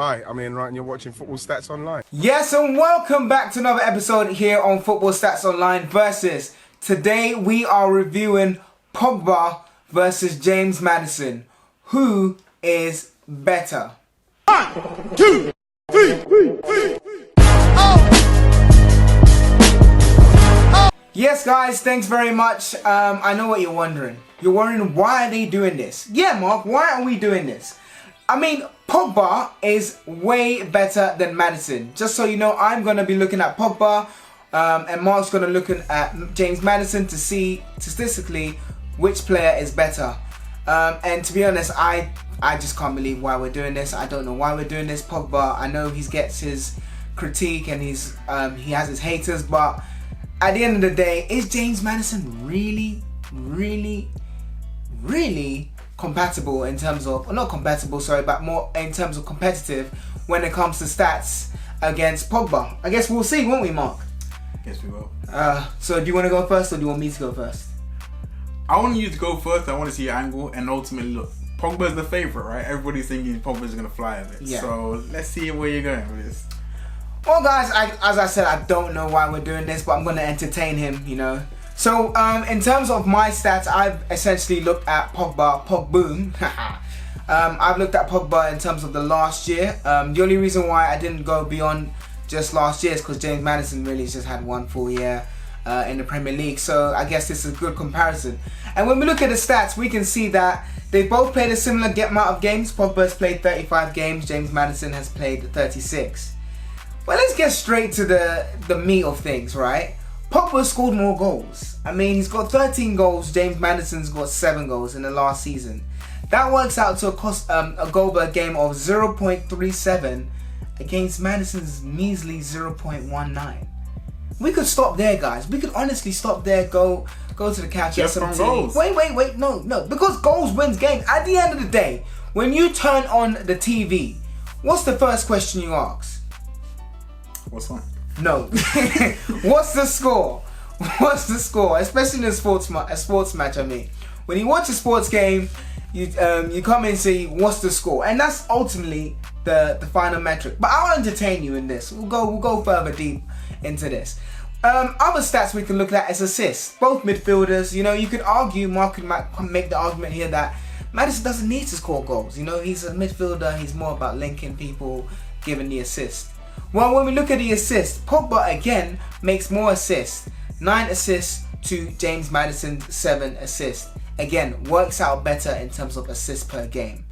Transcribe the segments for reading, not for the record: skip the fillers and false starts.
Hi, I'm Ian Wright and you're watching Football Stats Online. Yes, and welcome back to another episode here on Football Stats Online versus. Today we are reviewing Pogba versus James Maddison. Who is better? 1, 2, 3. Yes guys, thanks very much. I know what you're wondering. You're wondering why are they doing this? Yeah Mark, why are we doing this? I mean, Pogba is way better than Maddison. Just so you know, I'm going to be looking at Pogba and Mark's going to look at James Maddison to see statistically which player is better. And to be honest, I just can't believe why we're doing this. I don't know why we're doing this. Pogba, I know he gets his critique and he has his haters, but at the end of the day, is James Maddison really compatible in terms of, not compatible, sorry, but more in terms of competitive when it comes to stats against Pogba? I guess we'll see, won't we, Mark? Yes, we will. So do you want to go first or do you want me to go first? I want you to go first. I want to see your angle, and ultimately, look, Pogba's the favourite, right? Everybody's thinking Pogba's going to fly a bit. Yeah. So let's see where you're going with this. Well, guys, as I said, I don't know why we're doing this, but I'm going to entertain him, you know. So, in terms of my stats, I've essentially looked at Pogboom. I've looked at Pogba in terms of the last year. The only reason why I didn't go beyond just last year is because James Maddison really just had one full year in the Premier League. So, I guess this is a good comparison. And when we look at the stats, we can see that they both played a similar amount of games. Pogba has played 35 games. James Maddison has played 36. Well, let's get straight to the meat of things, right? Pogba scored more goals. I mean, he's got 13 goals. James Maddison's got 7 goals in the last season. That works out to a goal per game of 0.37 against Maddison's measly 0.19. We could stop there, guys. We could honestly stop there, go to the couch, get some tea. Goals. Wait, no. Because goals wins games. At the end of the day, when you turn on the TV, what's the first question you ask? What's on? No. What's the score? What's the score? Especially in a sports match, I mean. When you watch a sports game, you come in and say, what's the score? And that's ultimately the final metric. But I'll entertain you in this. We'll go further deep into this. Other stats we can look at is assists. Both midfielders, you know, you could argue, Mark could make the argument here that Maddison doesn't need to score goals. You know, he's a midfielder, he's more about linking people, giving the assist. Well, when we look at the assists, Pogba again makes more assists. 9 assists to James Maddison's 7 assists. Again, works out better in terms of assists per game.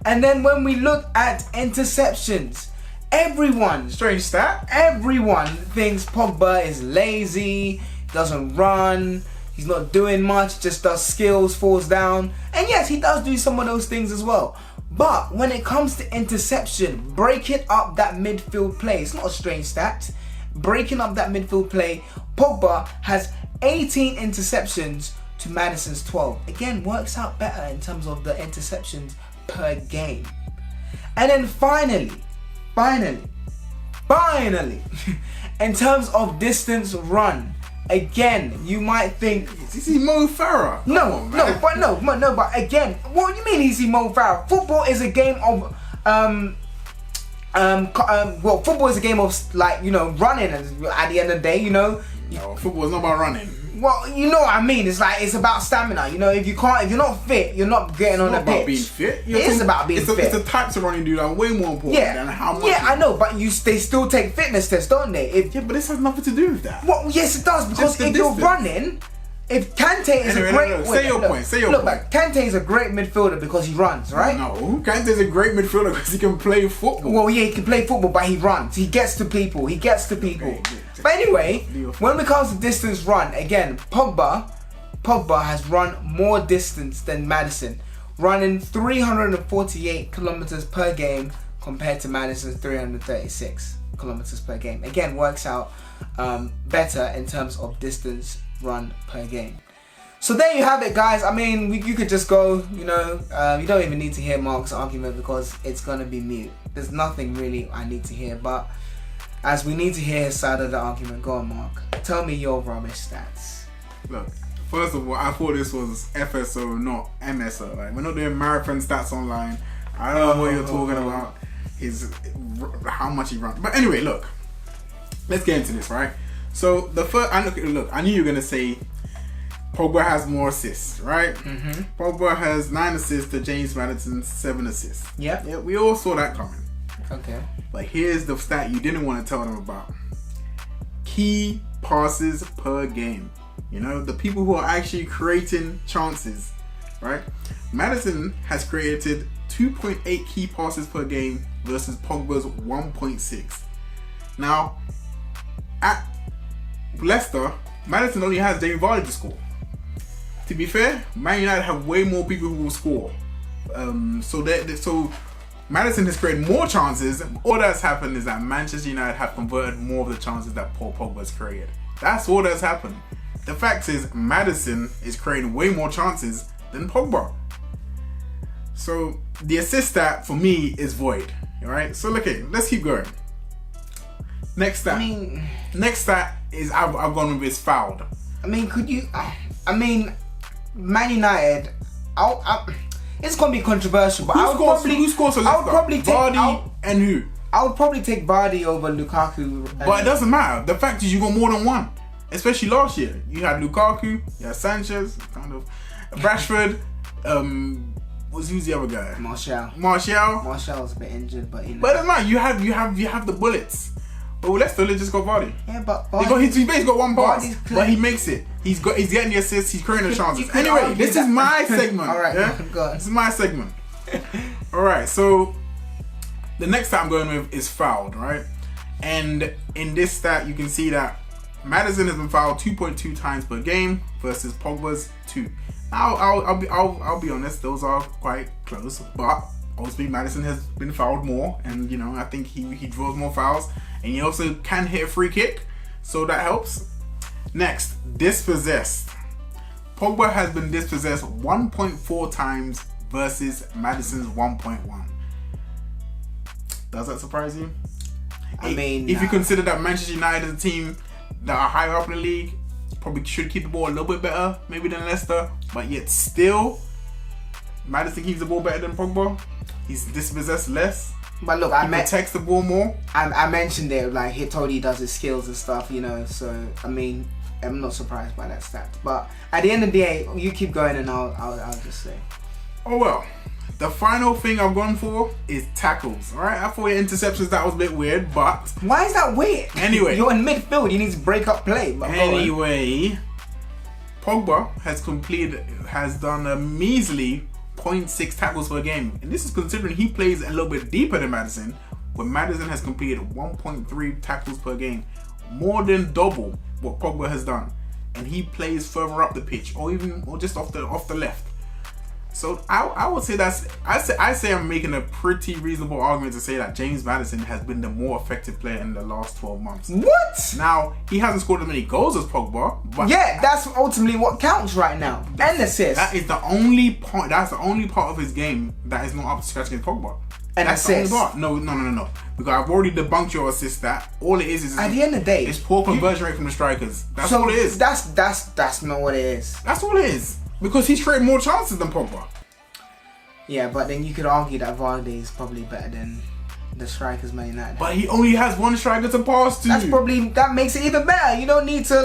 And then when we look at interceptions, everyone, Strange stat. everyone thinks Pogba is lazy, doesn't run, he's not doing much, just does skills, falls down. And yes, he does do some of those things as well. But when it comes to interception, breaking up that midfield play, it's not a strange stat. Breaking up that midfield play, Pogba has 18 interceptions to Maddison's 12. Again, works out better in terms of the interceptions per game. And then finally, in terms of distance run, again, you might think, Is he Mo Farah? but again, what do you mean is he Mo Farah? Football is a game of football is a game of, like, you know, running at the end of the day, you know. No, football is not about running. Well, you know what I mean. It's like, it's about stamina. You know, if you're not fit, you're not getting on the pitch. It's about being fit. It is about being fit. It's the types of running you do that are way more important than how much. Yeah, I know, but they still take fitness tests, don't they? Yeah, but this has nothing to do with that. Well, yes, it does, because if you're running, if Kante is a great... Say your point. Look, Kante is a great midfielder because he runs, right? No, Kante is a great midfielder because he can play football. Well, yeah, he can play football, but he runs. He gets to people. Okay. But anyway, when it comes to distance run, again, Pogba has run more distance than Maddison, running 348 kilometers per game compared to Maddison's 336 kilometers per game. Again, works out better in terms of distance run per game. So there you have it, guys. I mean, you could just go, you know, you don't even need to hear Mark's argument because it's going to be mute. There's nothing really I need to hear, but as we need to hear his side of the argument. Go on, Mark. Tell me your rubbish stats. Look, first of all, I thought this was FSO, not MSO. Like, we're not doing marathon stats online. I don't know what you're talking about. how much he runs. But anyway, look, let's get into this, right? So the first, look, I knew you were gonna say Pogba has more assists, right? Pogba has 9 assists to James Maddison's 7 assists. Yeah, we all saw that coming. Okay. But here's the stat you didn't want to tell them about. Key passes per game. You know, the people who are actually creating chances, right? Maddison has created 2.8 key passes per game versus Pogba's 1.6. Now, at Leicester, Maddison only has Jamie Vardy to score. To be fair, Man United have way more people who will score. So Maddison has created more chances. All that's happened is that Manchester United have converted more of the chances that Paul Pogba has created. That's all that's happened. The fact is, Maddison is creating way more chances than Pogba. So the assist stat for me is void. Alright, so let's keep going. Next stat. Next stat is I've gone with is fouled. Man United, it's gonna be controversial, but who scores for Leicester? I would probably take Vardy and who? I would probably take Vardy over Lukaku. But it doesn't matter. The fact is you got more than one. Especially last year. You had Lukaku, you had Sanchez, kind of Rashford, who's the other guy? Martial. Martial's a bit injured, but you know. But it doesn't matter, you have the bullets. But with Leicester, they just got Vardy. Yeah, but he's basically got one pass, but he makes it. He's getting the assists. He's creating the chances. Anyway, this is my segment. All right, yeah? go on. This is my segment. All right, so the next stat I'm going with is fouled, right? And in this stat, you can see that Maddison has been fouled 2.2 times per game versus Pogba's 2. Now, I'll be honest; those are quite close, but obviously Maddison has been fouled more, and you know I think he draws more fouls. And he also can hit a free kick, so that helps. Next, dispossessed. Pogba has been dispossessed 1.4 times versus Maddison's 1.1. Does that surprise you? If you consider that Manchester United is a team that are higher up in the league, probably should keep the ball a little bit better, maybe than Leicester, but yet still, Maddison keeps the ball better than Pogba. He's dispossessed less. But look, he protects the ball more. I mentioned it, like Hitodi does his skills and stuff, you know. So I'm not surprised by that stat. But at the end of the day, you keep going, and I'll just say. Oh well, the final thing I've gone for is tackles. All right, I thought interceptions that was a bit weird, but why is that weird? Anyway, you're in midfield. You need to break up play. But anyway, Pogba has done a measly 0.6 tackles per game, and this is considering he plays a little bit deeper than Maddison, where Maddison has completed 1.3 tackles per game, more than double what Pogba has done, and he plays further up the pitch or just off the left. So I would say I say I'm making a pretty reasonable argument to say that James Maddison has been the more effective player in the last 12 months. What? Now, he hasn't scored as many goals as Pogba, but yeah, that's ultimately what counts right now. And assists. That is the only part. That's the only part of his game that is not up to scratch against Pogba. And that's assists. The only part. No. Because I've already debunked your assist stat. All it is at the end of the day, it's poor conversion rate from the strikers. That's all it is. That's not what it is. That's all it is. Because he's created more chances than Pogba. Yeah, but then you could argue that Vardy is probably better than the strikers Man United. But he only has one striker to pass to. That makes it even better. You don't need to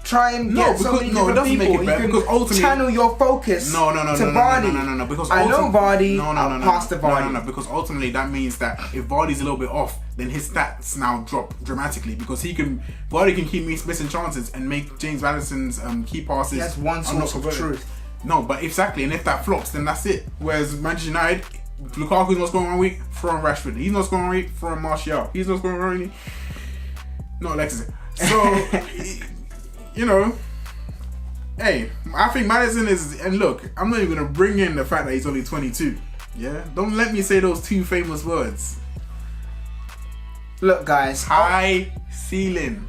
try and get so many different people. Make it better, you because can ultimately channel your focus to Vardy. No. Because I know Vardy. No. Pass to Vardy. No. Because ultimately that means that if Vardy's a little bit off, then his stats now drop dramatically because Vardy can keep missing chances and make James Maddison's key passes. That's one source of truth. No, but exactly, and if that flops, then that's it. Whereas Manchester United, Lukaku's not scoring 1 week, throw in Rashford. He's not scoring 1 week, throw in Martial. He's not scoring 1 week, not Alexis. So, you know, hey, I think Maddison is, and look, I'm not even going to bring in the fact that he's only 22. Yeah? Don't let me say those two famous words. Look, guys. High ceiling.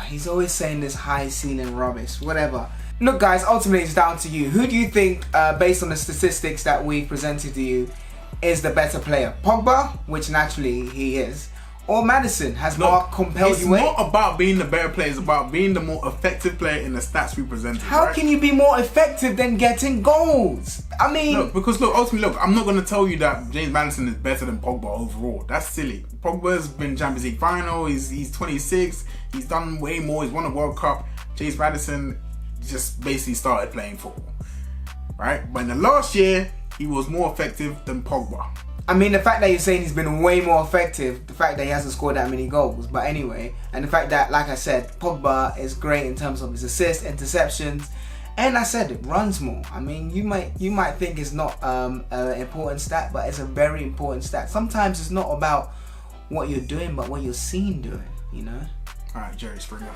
He's always saying this high ceiling rubbish. Whatever. Look, guys, ultimately it's down to you. Who do you think, based on the statistics that we presented to you, is the better player? Pogba, which naturally he is, or Maddison? Has Mark compelled it's you away? not about being the better player, it's about being the more effective player in the stats we presented. How right? can you be more effective than getting goals? I mean, ultimately, I'm not going to tell you that James Maddison is better than Pogba overall. That's silly. Pogba's been Champions League final. He's 26. He's done way more. He's won a World Cup. James Maddison just basically started playing football, right? But in the last year, he was more effective than Pogba. I mean, the fact that you're saying he's been way more effective, the fact that he hasn't scored that many goals, but anyway, and the fact that, like I said, Pogba is great in terms of his assists, interceptions, and I said it runs more. I mean, you might think it's not an important stat, but it's a very important stat. Sometimes it's not about what you're doing, but what you're seen doing, you know? Alright, Jerry Springer.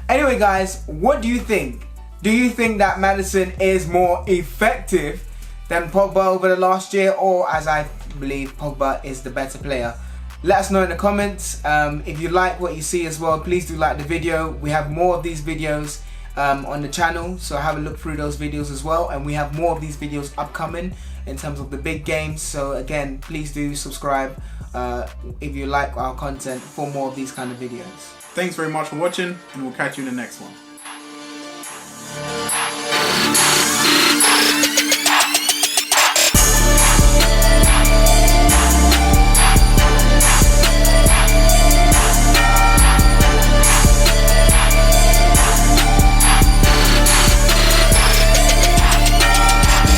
Anyway, guys, what do you think? Do you think that Maddison is more effective than Pogba over the last year, or as I believe Pogba is the better player? Let us know in the comments. If you like what you see as well, please do like the video. We have more of these videos on the channel, so have a look through those videos as well, and we have more of these videos upcoming in terms of the big games. So again, please do subscribe if you like our content for more of these kind of videos. Thanks very much for watching, and we'll catch you in the next one.